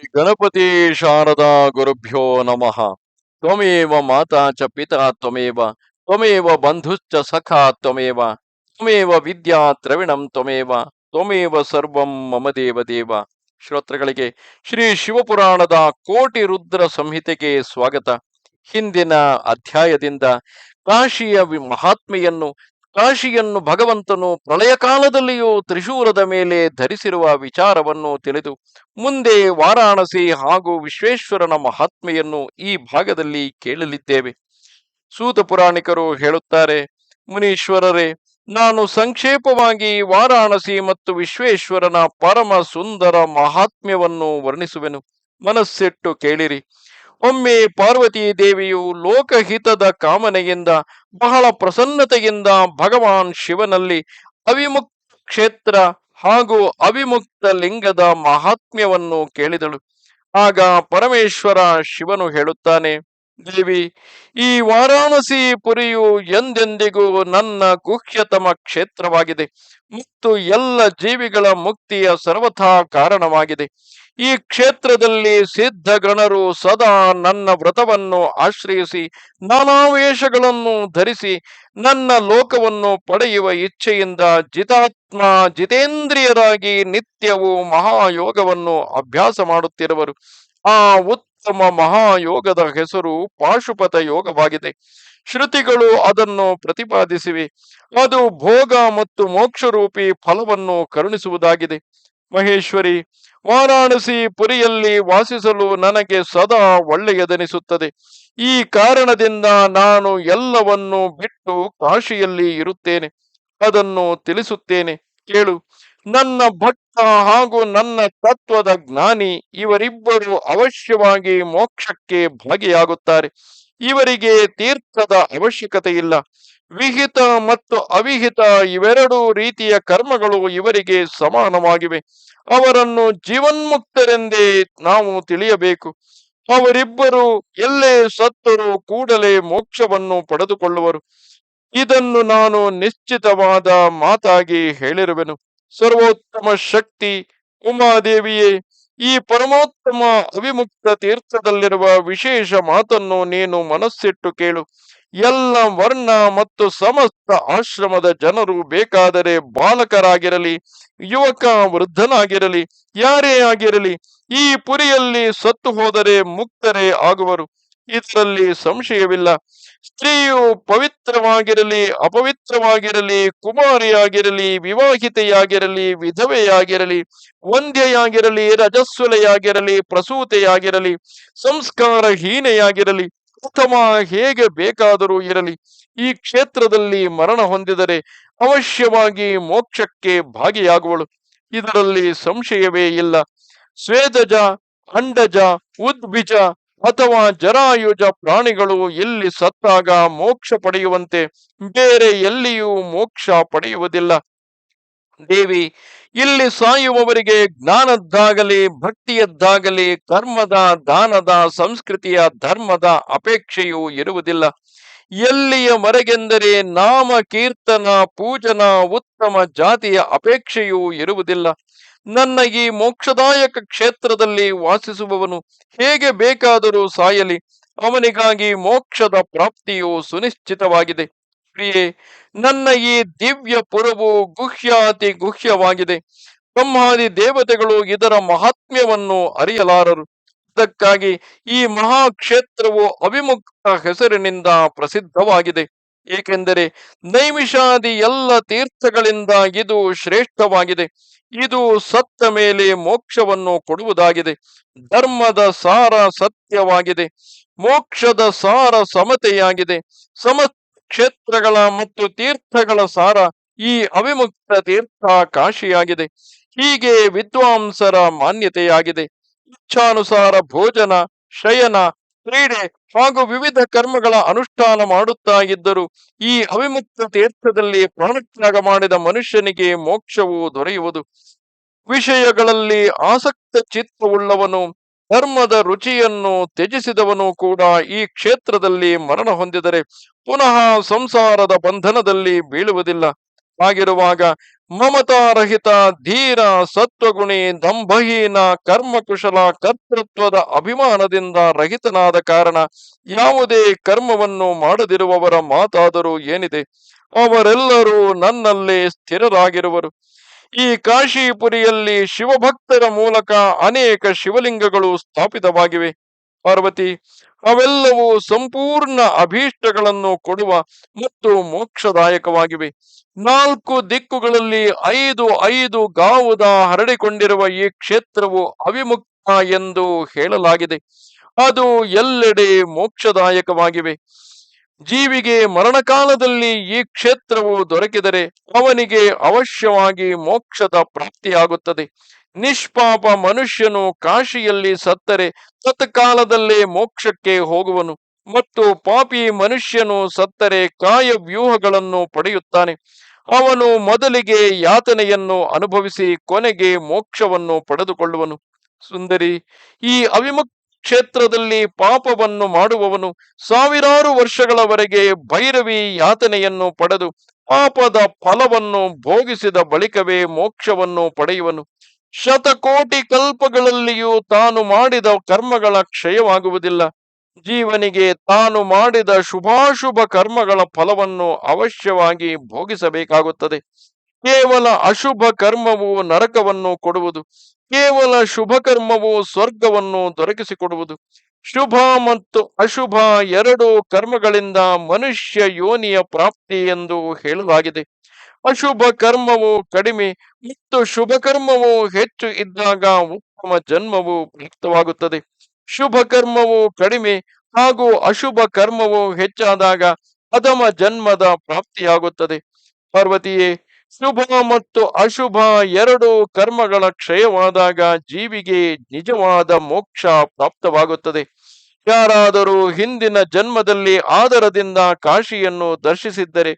ಗಣಪತಿ ಶಾರದಾ ಗುರುಭ್ಯೋ ನಮಃ. ತ್ವಮೇವ ಮಾತಾ ಚ ಪಿತಾ ತ್ವಮೇವ ತ್ವಮೇವ ಬಂಧುಶ್ಚ ಸಖಾ ತ್ವಮೇವ ತ್ವಮೇವ ವಿದ್ಯಾ ದ್ರವಿಣಂ ತ್ವಮೇವ ತ್ವಮೇವ ಸರ್ವಂ ಮಮ ದೇವ ದೇವ. ಶ್ರೋತೃಗಳಿಗೆ ಶ್ರೀ ಶಿವಪುರಾಣದ ಕೋಟಿ ರುದ್ರ ಸಂಹಿತೆಗೆ ಸ್ವಾಗತ. ಹಿಂದಿನ ಅಧ್ಯಾಯದಿಂದ ಕಾಶಿಯ ಕಾಶಿಯನ್ನು ಭಗವಂತನು ಪ್ರಳಯ ಕಾಲದಲ್ಲಿಯೂ ತ್ರಿಶೂಲದ ಮೇಲೆ ಧರಿಸಿರುವ ವಿಚಾರವನ್ನು ತಿಳಿದು ಮುಂದೆ ವಾರಾಣಸಿ ಹಾಗೂ ವಿಶ್ವೇಶ್ವರನ ಮಹಾತ್ಮೆಯನ್ನು ಈ ಭಾಗದಲ್ಲಿ ಕೇಳಲಿದ್ದೇವೆ. ಸೂತ ಪುರಾಣಿಕರು ಹೇಳುತ್ತಾರೆ, ಮುನೀಶ್ವರರೇ, ನಾನು ಸಂಕ್ಷೇಪವಾಗಿ ವಾರಾಣಸಿ ಮತ್ತು ವಿಶ್ವೇಶ್ವರನ ಪರಮ ಸುಂದರ ಮಹಾತ್ಮ್ಯವನ್ನು ವರ್ಣಿಸುವೆನು. ಮನಸ್ಸಿಟ್ಟು ಕೇಳಿರಿ. ಒಮ್ಮೆ ಪಾರ್ವತೀ ದೇವಿಯು ಲೋಕಹಿತದ ಕಾಮನೆಯಿಂದ ಬಹಳ ಪ್ರಸನ್ನತೆಯಿಂದ ಭಗವಾನ್ ಶಿವನಲ್ಲಿ ಅವಿಮುಕ್ತ ಕ್ಷೇತ್ರ ಹಾಗೂ ಅವಿಮುಕ್ತ ಲಿಂಗದ ಮಹಾತ್ಮ್ಯವನ್ನು ಕೇಳಿದಳು. ಆಗ ಪರಮೇಶ್ವರ ಶಿವನು ಹೇಳುತ್ತಾನೆ, ದೇವಿ, ಈ ವಾರಾಣಸಿ ಪುರಿಯು ಎಂದೆಂದಿಗೂ ನನ್ನ ಗುಹ್ಯತಮ ಕ್ಷೇತ್ರವಾಗಿದೆ ಮತ್ತು ಎಲ್ಲ ಜೀವಿಗಳ ಮುಕ್ತಿಯ ಸರ್ವಥಾ ಕಾರಣವಾಗಿದೆ. ಈ ಕ್ಷೇತ್ರದಲ್ಲಿ ಸಿದ್ಧಗಣರು ಸದಾ ನನ್ನ ವ್ರತವನ್ನು ಆಶ್ರಯಿಸಿ ನಾನಾ ವೇಷಗಳನ್ನು ಧರಿಸಿ ನನ್ನ ಲೋಕವನ್ನು ಪಡೆಯುವ ಇಚ್ಛೆಯಿಂದ ಜಿತೇಂದ್ರಿಯರಾಗಿ ನಿತ್ಯವೂ ಮಹಾಯೋಗವನ್ನು ಅಭ್ಯಾಸ ಮಾಡುತ್ತಿರುವರು. ಆ ಉತ್ತಮ ಮಹಾಯೋಗದ ಹೆಸರು ಪಾಶುಪತ ಯೋಗವಾಗಿದೆ. ಶ್ರುತಿಗಳು ಅದನ್ನು ಪ್ರತಿಪಾದಿಸಿವೆ. ಅದು ಭೋಗ ಮತ್ತು ಮೋಕ್ಷರೂಪಿ ಫಲವನ್ನು ಕರುಣಿಸುವುದಾಗಿದೆ. ಮಹೇಶ್ವರಿ, ವಾರಾಣಸಿ ಪುರಿಯಲ್ಲಿ ವಾಸಿಸಲು ನನಗೆ ಸದಾ ಒಳ್ಳೆಯದೆನಿಸುತ್ತದೆ. ಈ ಕಾರಣದಿಂದ ನಾನು ಎಲ್ಲವನ್ನೂ ಬಿಟ್ಟು ಕಾಶಿಯಲ್ಲಿ ಇರುತ್ತೇನೆ. ಅದನ್ನು ತಿಳಿಸುತ್ತೇನೆ, ಕೇಳು. ನನ್ನ ಭಕ್ತ ಹಾಗೂ ನನ್ನ ತತ್ವದ ಜ್ಞಾನಿ ಇವರಿಬ್ಬರು ಅವಶ್ಯವಾಗಿ ಮೋಕ್ಷಕ್ಕೆ ಭಾಗಿಯಾಗುತ್ತಾರೆ. ಇವರಿಗೆ ತೀರ್ಥದ ಅವಶ್ಯಕತೆ ಇಲ್ಲ. ವಿಹಿತ ಮತ್ತು ಅವಿಹಿತ ಇವೆರಡೂ ರೀತಿಯ ಕರ್ಮಗಳು ಇವರಿಗೆ ಸಮಾನವಾಗಿವೆ. ಅವರನ್ನು ಜೀವನ್ಮುಕ್ತರೆಂದೇ ನಾವು ತಿಳಿಯಬೇಕು. ಅವರಿಬ್ಬರು ಎಲ್ಲೇ ಸತ್ತರೂ ಕೂಡಲೇ ಮೋಕ್ಷವನ್ನು ಪಡೆದುಕೊಳ್ಳುವರು. ಇದನ್ನು ನಾನು ನಿಶ್ಚಿತವಾದ ಮಾತಾಗಿ ಹೇಳಿರುವೆನು. ಸರ್ವೋತ್ತಮ ಶಕ್ತಿ ಉಮಾದೇವಿಯೇ, ಈ ಪರಮೋತ್ತಮ ಅವಿಮುಕ್ತ ತೀರ್ಥದಲ್ಲಿರುವ ವಿಶೇಷ ಮಾತನ್ನು ನೀನು ಮನಸ್ಸಿಟ್ಟು ಕೇಳು. ಎಲ್ಲ ವರ್ಣ ಮತ್ತು ಸಮಸ್ತ ಆಶ್ರಮದ ಜನರು ಬೇಕಾದರೆ ಬಾಲಕರಾಗಿರಲಿ, ಯುವಕ ವೃದ್ಧನಾಗಿರಲಿ, ಯಾರೇ ಆಗಿರಲಿ, ಈ ಪುರಿಯಲ್ಲಿ ಸತ್ತು ಹೋದರೆ ಮುಕ್ತರೇ ಆಗುವರು. ಇದರಲ್ಲಿ ಸಂಶಯವಿಲ್ಲ. ಸ್ತ್ರೀಯು ಪವಿತ್ರವಾಗಿರಲಿ, ಅಪವಿತ್ರವಾಗಿರಲಿ, ಕುಮಾರಿಯಾಗಿರಲಿ, ವಿವಾಹಿತೆಯಾಗಿರಲಿ, ವಿಧವೆಯಾಗಿರಲಿ, ವಂದ್ಯೆಯಾಗಿರಲಿ, ರಜಸ್ವಲೆಯಾಗಿರಲಿ, ಪ್ರಸೂತೆಯಾಗಿರಲಿ, ಸಂಸ್ಕಾರಹೀನೆಯಾಗಿರಲಿ ಅಥವಾ ಹೇಗೆ ಬೇಕಾದರೂ ಇರಲಿ, ಈ ಕ್ಷೇತ್ರದಲ್ಲಿ ಮರಣ ಹೊಂದಿದರೆ ಅವಶ್ಯವಾಗಿ ಮೋಕ್ಷಕ್ಕೆ ಭಾಗಿಯಾಗುವಳು. ಇದರಲ್ಲಿ ಸಂಶಯವೇ ಇಲ್ಲ. ಸ್ವೇದಜ, ಅಂಡಜ, ಉದ್ಭಿಜ ಅಥವಾ ಜರಾಯುಜ ಪ್ರಾಣಿಗಳು ಇಲ್ಲಿ ಸತ್ತಾಗ ಮೋಕ್ಷ ಪಡೆಯುವಂತೆ ಬೇರೆ ಎಲ್ಲಿಯೂ ಮೋಕ್ಷ ಪಡೆಯುವುದಿಲ್ಲ. ದೇವಿ, ಇಲ್ಲಿ ಸಾಯುವವರಿಗೆ ಜ್ಞಾನದ್ದಾಗಲಿ, ಭಕ್ತಿಯದ್ದಾಗಲಿ, ಕರ್ಮದ, ದಾನದ, ಸಂಸ್ಕೃತಿಯ, ಧರ್ಮದ ಅಪೇಕ್ಷೆಯೂ ಇರುವುದಿಲ್ಲ. ಎಲ್ಲಿಯವರೆಗೆಂದರೆ ನಾಮ ಕೀರ್ತನ, ಪೂಜನ, ಉತ್ತಮ ಜಾತಿಯ ಅಪೇಕ್ಷೆಯೂ ಇರುವುದಿಲ್ಲ. ನನ್ನ ಈ ಮೋಕ್ಷದಾಯಕ ಕ್ಷೇತ್ರದಲ್ಲಿ ವಾಸಿಸುವವನು ಹೇಗೆ ಬೇಕಾದರೂ ಸಾಯಲಿ, ಅವನಿಗಾಗಿ ಮೋಕ್ಷದ ಪ್ರಾಪ್ತಿಯು ಸುನಿಶ್ಚಿತವಾಗಿದೆ. ಪ್ರಿಯೆ, ನನ್ನ ಈ ದಿವ್ಯ ಪುರವು ಗುಹ್ಯಾತಿ ಗುಹ್ಯವಾಗಿದೆ. ಬ್ರಹ್ಮಾದಿ ದೇವತೆಗಳು ಇದರ ಮಹಾತ್ಮ್ಯವನ್ನು ಅರಿಯಲಾರರು. ಅದಕ್ಕಾಗಿ ಈ ಮಹಾಕ್ಷೇತ್ರವು ಅವಿಮುಕ್ತ ಹೆಸರಿನಿಂದ ಪ್ರಸಿದ್ಧವಾಗಿದೆ. ಏಕೆಂದರೆ ನೈಮಿಷಾದಿ ಎಲ್ಲ ತೀರ್ಥಗಳಿಂದ ಇದು ಶ್ರೇಷ್ಠವಾಗಿದೆ. ಇದು ಸತ್ತ ಮೇಲೆ ಮೋಕ್ಷವನ್ನು ಕೊಡುವುದಾಗಿದೆ. ಧರ್ಮದ ಸಾರ ಸತ್ಯವಾಗಿದೆ. ಮೋಕ್ಷದ ಸಾರ ಸಮತೆಯಾಗಿದೆ. ಸಮಸ್ತ ಕ್ಷೇತ್ರಗಳ ಮತ್ತು ತೀರ್ಥಗಳ ಸಾರ ಈ ಅವಿಮುಕ್ತ ತೀರ್ಥ ಕಾಶಿಯಾಗಿದೆ. ಹೀಗೆ ವಿದ್ವಾಂಸರ ಮಾನ್ಯತೆಯಾಗಿದೆ. ಇಚ್ಛಾನುಸಾರ ಭೋಜನ, ಶಯನ, ಕ್ರೀಡೆ ಹಾಗೂ ವಿವಿಧ ಕರ್ಮಗಳ ಅನುಷ್ಠಾನ ಮಾಡುತ್ತಾ ಇದ್ದರು ಈ ಅವಿಮುಕ್ತ ತೀರ್ಥದಲ್ಲಿ ಪ್ರಾಣತ್ಯಾಗ ಮಾಡಿದ ಮನುಷ್ಯನಿಗೆ ಮೋಕ್ಷವು ದೊರೆಯುವುದು. ವಿಷಯಗಳಲ್ಲಿ ಆಸಕ್ತ ಚಿತ್ತವುಳ್ಳವನು, ಧರ್ಮದ ರುಚಿಯನ್ನು ತ್ಯಜಿಸಿದವನು ಕೂಡ ಈ ಕ್ಷೇತ್ರದಲ್ಲಿ ಮರಣ ಹೊಂದಿದರೆ ಪುನಃ ಸಂಸಾರದ ಬಂಧನದಲ್ಲಿ ಬೀಳುವುದಿಲ್ಲ. ಆಗಿರುವಾಗ ಮಮತಾರಹಿತ ಧೀರ ಸತ್ವಗುಣಿ ದಂಭಹೀನ ಕರ್ಮಕುಶಲ ಕರ್ತೃತ್ವದ ಅಭಿಮಾನದಿಂದ ರಹಿತನಾದ ಕಾರಣ ಯಾವುದೇ ಕರ್ಮವನ್ನು ಮಾಡದಿರುವವರ ಮಾತಾದರೂ ಏನಿದೆ, ಅವರೆಲ್ಲರೂ ನನ್ನಲ್ಲೇ ಸ್ಥಿರರಾಗಿರುವರು. ಈ ಕಾಶಿಪುರಿಯಲ್ಲಿ ಶಿವಭಕ್ತರ ಮೂಲಕ ಅನೇಕ ಶಿವಲಿಂಗಗಳು ಸ್ಥಾಪಿತವಾಗಿವೆ. ಪಾರ್ವತಿ, ಅವೆಲ್ಲವೂ ಸಂಪೂರ್ಣ ಅಭೀಷ್ಟಗಳನ್ನು ಕೊಡುವ ಮತ್ತು ಮೋಕ್ಷದಾಯಕವಾಗಿವೆ. 4 ದಿಕ್ಕುಗಳಲ್ಲಿ 5 ಗಾವುದ ಹರಡಿಕೊಂಡಿರುವ ಈ ಕ್ಷೇತ್ರವು ಅವಿಮುಕ್ತ ಎಂದು ಹೇಳಲಾಗಿದೆ. ಅದು ಎಲ್ಲೆಡೆ ಮೋಕ್ಷದಾಯಕವಾಗಿವೆ. ಜೀವಿಗೆ ಮರಣಕಾಲದಲ್ಲಿ ಈ ಕ್ಷೇತ್ರವು ದೊರಕಿದರೆ ಅವನಿಗೆ ಅವಶ್ಯವಾಗಿ ಮೋಕ್ಷದ ಪ್ರಾಪ್ತಿಯಾಗುತ್ತದೆ. ನಿಷ್ಪಾಪ ಮನುಷ್ಯನು ಕಾಶಿಯಲ್ಲಿ ಸತ್ತರೆ ತತ್ಕಾಲದಲ್ಲೇ ಮೋಕ್ಷಕ್ಕೆ ಹೋಗುವನು ಮತ್ತು ಪಾಪಿ ಮನುಷ್ಯನು ಸತ್ತರೆ ಕಾಯ ವ್ಯೂಹಗಳನ್ನು ಪಡೆಯುತ್ತಾನೆ. ಅವನು ಮೊದಲಿಗೆ ಯಾತನೆಯನ್ನು ಅನುಭವಿಸಿ ಕೊನೆಗೆ ಮೋಕ್ಷವನ್ನು ಪಡೆದುಕೊಳ್ಳುವನು. ಸುಂದರಿ, ಈ ಅವಿಮುಕ್ತ ಕ್ಷೇತ್ರದಲ್ಲಿ ಪಾಪವನ್ನು ಮಾಡುವವನು ಸಾವಿರಾರು ವರ್ಷಗಳವರೆಗೆ ಭೈರವಿ ಯಾತನೆಯನ್ನು ಪಡೆದು ಪಾಪದ ಫಲವನ್ನು ಭೋಗಿಸಿದ ಬಳಿಕವೇ ಮೋಕ್ಷವನ್ನು ಪಡೆಯುವನು. ಶತಕೋಟಿ ಕಲ್ಪಗಳಲ್ಲಿಯೂ ತಾನು ಮಾಡಿದ ಕರ್ಮಗಳ ಕ್ಷಯವಾಗುವುದಿಲ್ಲ. ಜೀವನಿಗೆ ತಾನು ಮಾಡಿದ ಶುಭಾಶುಭ ಕರ್ಮಗಳ ಫಲವನ್ನು ಅವಶ್ಯವಾಗಿ ಭೋಗಿಸಬೇಕಾಗುತ್ತದೆ. ಕೇವಲ ಅಶುಭ ಕರ್ಮವು ನರಕವನ್ನು ಕೊಡುವುದು, ಕೇವಲ ಶುಭ ಕರ್ಮವು ಸ್ವರ್ಗವನ್ನು ದೊರಕಿಸಿಕೊಡುವುದು. ಶುಭ ಮತ್ತು ಅಶುಭ 2 ಕರ್ಮಗಳಿಂದ ಮನುಷ್ಯ ಯೋನಿಯ ಪ್ರಾಪ್ತಿ ಎಂದು ಹೇಳಲಾಗಿದೆ. ಅಶುಭ ಕರ್ಮವು ಕಡಿಮೆ ಮತ್ತು ಶುಭ ಕರ್ಮವು ಹೆಚ್ಚು ಇದ್ದಾಗ ಉತ್ತಮ ಜನ್ಮವು ಪ್ರಾಪ್ತವಾಗುತ್ತದೆ. ಶುಭ ಕರ್ಮವು ಕಡಿಮೆ ಹಾಗೂ ಅಶುಭ ಕರ್ಮವು ಹೆಚ್ಚಾದಾಗ ಅಧಮ ಜನ್ಮದ ಪ್ರಾಪ್ತಿಯಾಗುತ್ತದೆ. ಪಾರ್ವತಿಯೇ, ಶುಭ ಮತ್ತು ಅಶುಭ 2 ಕರ್ಮಗಳ ಕ್ಷಯವಾದಾಗ ಜೀವಿಗೆ ನಿಜವಾದ ಮೋಕ್ಷ ಪ್ರಾಪ್ತವಾಗುತ್ತದೆ. ಯಾರಾದರೂ ಹಿಂದಿನ ಜನ್ಮದಲ್ಲಿ ಆದರದಿಂದ ಕಾಶಿಯನ್ನು ದರ್ಶಿಸಿದ್ದರೆ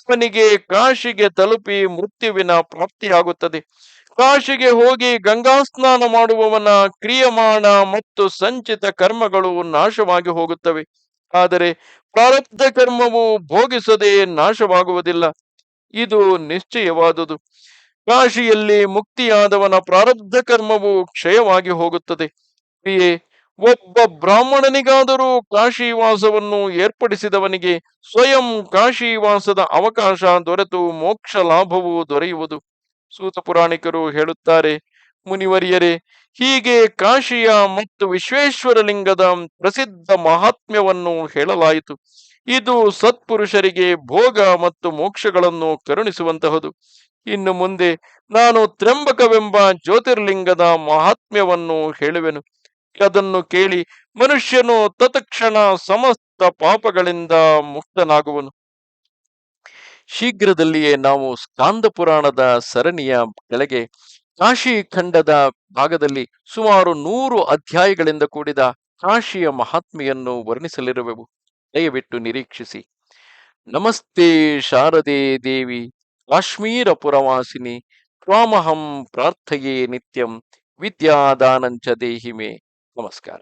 ಅವನಿಗೆ ಕಾಶಿಗೆ ತಲುಪಿ ಮೃತ್ಯುವಿನ ಪ್ರಾಪ್ತಿಯಾಗುತ್ತದೆ. ಕಾಶಿಗೆ ಹೋಗಿ ಗಂಗಾ ಸ್ನಾನ ಮಾಡುವವನ ಕ್ರಿಯಮಾಣ ಮತ್ತು ಸಂಚಿತ ಕರ್ಮಗಳು ನಾಶವಾಗಿ ಹೋಗುತ್ತವೆ. ಆದರೆ ಪ್ರಾರಬ್ಧ ಕರ್ಮವು ಭೋಗಿಸದೆ ನಾಶವಾಗುವುದಿಲ್ಲ. ಇದು ನಿಶ್ಚಯವಾದುದು. ಕಾಶಿಯಲ್ಲಿ ಮುಕ್ತಿಯಾದವನ ಪ್ರಾರಬ್ಧ ಕರ್ಮವು ಕ್ಷಯವಾಗಿ ಹೋಗುತ್ತದೆ. ಪ್ರಿಯೇ, ಒಬ್ಬ ಬ್ರಾಹ್ಮಣನಿಗಾದರೂ ಕಾಶಿವಾಸವನ್ನು ಏರ್ಪಡಿಸಿದವನಿಗೆ ಸ್ವಯಂ ಕಾಶಿವಾಸದ ಅವಕಾಶ ದೊರೆತು ಮೋಕ್ಷ ಲಾಭವು ದೊರೆಯುವುದು. ಸೂತ ಪುರಾಣಿಕರು ಹೇಳುತ್ತಾರೆ, ಮುನಿವರಿಯರೇ, ಹೀಗೆ ಕಾಶಿಯ ಮತ್ತು ವಿಶ್ವೇಶ್ವರ ಲಿಂಗದ ಪ್ರಸಿದ್ಧ ಮಹಾತ್ಮ್ಯವನ್ನು ಹೇಳಲಾಯಿತು. ಇದು ಸತ್ಪುರುಷರಿಗೆ ಭೋಗ ಮತ್ತು ಮೋಕ್ಷಗಳನ್ನು ಕರುಣಿಸುವಂತಹದು. ಇನ್ನು ಮುಂದೆ ನಾನು ತ್ರ್ಯಂಬಕವೆಂಬ ಜ್ಯೋತಿರ್ಲಿಂಗದ ಮಹಾತ್ಮ್ಯವನ್ನು ಹೇಳುವೆನು. ಅದನ್ನು ಕೇಳಿ ಮನುಷ್ಯನು ತತ್ಕ್ಷಣ ಸಮಸ್ತ ಪಾಪಗಳಿಂದ ಮುಕ್ತನಾಗುವನು. ಶೀಘ್ರದಲ್ಲಿಯೇ ನಾವು ಸ್ಕಾಂದ ಪುರಾಣದ ಸರಣಿಯ ಕೆಳಗೆ ಕಾಶಿ ಖಂಡದ ಭಾಗದಲ್ಲಿ ಸುಮಾರು 100 ಅಧ್ಯಾಯಗಳಿಂದ ಕೂಡಿದ ಕಾಶಿಯ ಮಹಾತ್ಮೆಯನ್ನು ವರ್ಣಿಸಲಿರುವೆವು. ದಯವಿಟ್ಟು ನಿರೀಕ್ಷಿಸಿ. ನಮಸ್ತೆ ಶಾರದೆ ದೇವಿ ಕಾಶ್ಮೀರ ಪುರವಾಸಿನಿ ತ್ವಾಮಹಂ ಪ್ರಾರ್ಥಯೇ ನಿತ್ಯಂ ವಿದ್ಯಾದಾನಂಚ ದೇಹಿಮೆ. ನಮಸ್ಕಾರ.